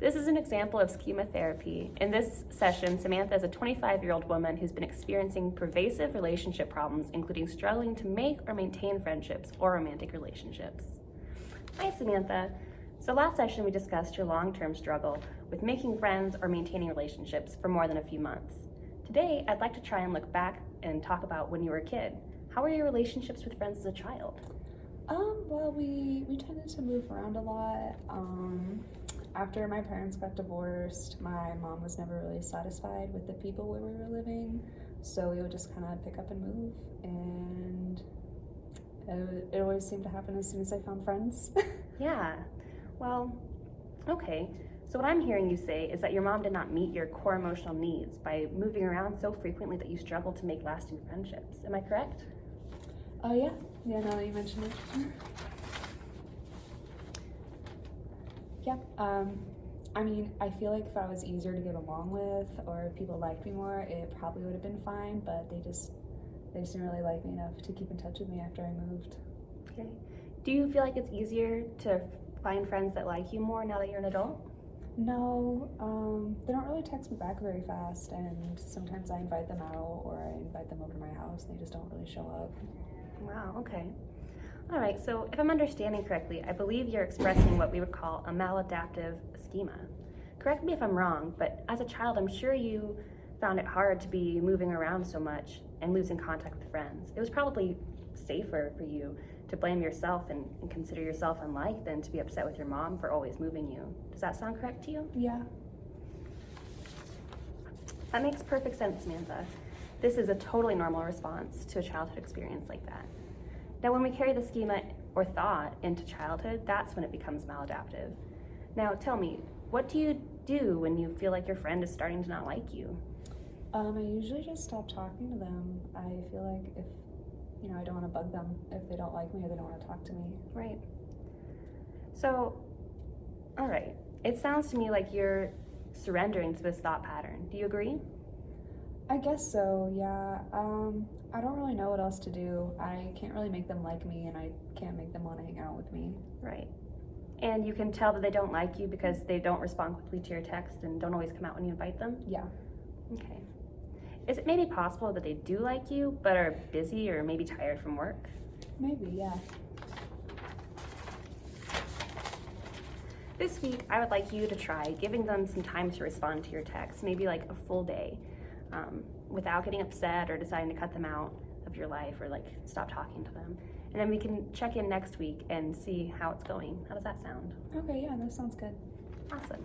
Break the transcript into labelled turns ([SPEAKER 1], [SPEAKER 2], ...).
[SPEAKER 1] This is an example of schema therapy. In this session, Samantha is a 25-year-old woman who's been experiencing pervasive relationship problems, including struggling to make or maintain friendships or romantic relationships. Hi, Samantha. So last session, we discussed your long-term struggle with making friends or maintaining relationships for more than a few months. Today, I'd like to try and look back and talk about when you were a kid. How were your relationships with friends as a child?
[SPEAKER 2] Well, we tended to move around a lot. After my parents got divorced, my mom was never really satisfied with the people where we were living, so we would just kind of pick up and move, and it always seemed to happen as soon as I found friends.
[SPEAKER 1] Yeah, well, okay. So what I'm hearing you say is that your mom did not meet your core emotional needs by moving around so frequently that you struggle to make lasting friendships. Am I correct?
[SPEAKER 2] Yeah, now that you mention it. Yeah, I feel like if I was easier to get along with or if people liked me more, it probably would have been fine, but they just didn't really like me enough to keep in touch with me after I moved.
[SPEAKER 1] Okay. Do you feel like it's easier to find friends that like you more now that you're an adult?
[SPEAKER 2] No, they don't really text me back very fast, and sometimes I invite them out or I invite them over to my house and they just don't really show up.
[SPEAKER 1] Wow, okay. All right, so if I'm understanding correctly, I believe you're expressing what we would call a maladaptive schema. Correct me if I'm wrong, but as a child, I'm sure you found it hard to be moving around so much and losing contact with friends. It was probably safer for you to blame yourself and consider yourself unliked than to be upset with your mom for always moving you. Does that sound correct to you?
[SPEAKER 2] Yeah.
[SPEAKER 1] That makes perfect sense, Samantha. This is a totally normal response to a childhood experience like that. Now, when we carry the schema or thought into childhood, that's when it becomes maladaptive. Now, tell me, what do you do when you feel like your friend is starting to not like you?
[SPEAKER 2] I usually just stop talking to them. I feel like if, I don't want to bug them if they don't like me or they don't want to talk to me.
[SPEAKER 1] Right. So, all right. It sounds to me like you're surrendering to this thought pattern. Do you agree?
[SPEAKER 2] I guess so, yeah. I don't really know what else to do. I can't really make them like me, and I can't make them want to hang out with me.
[SPEAKER 1] Right. And you can tell that they don't like you because they don't respond quickly to your text and don't always come out when you invite them?
[SPEAKER 2] Yeah.
[SPEAKER 1] Okay. Is it maybe possible that they do like you, but are busy or maybe tired from work?
[SPEAKER 2] Maybe, yeah.
[SPEAKER 1] This week, I would like you to try giving them some time to respond to your text, maybe like a full day, without getting upset or deciding to cut them out of your life or like stop talking to them. And then we can check in next week and see how it's going. How does that sound?
[SPEAKER 2] Okay, yeah, that sounds good.
[SPEAKER 1] Awesome.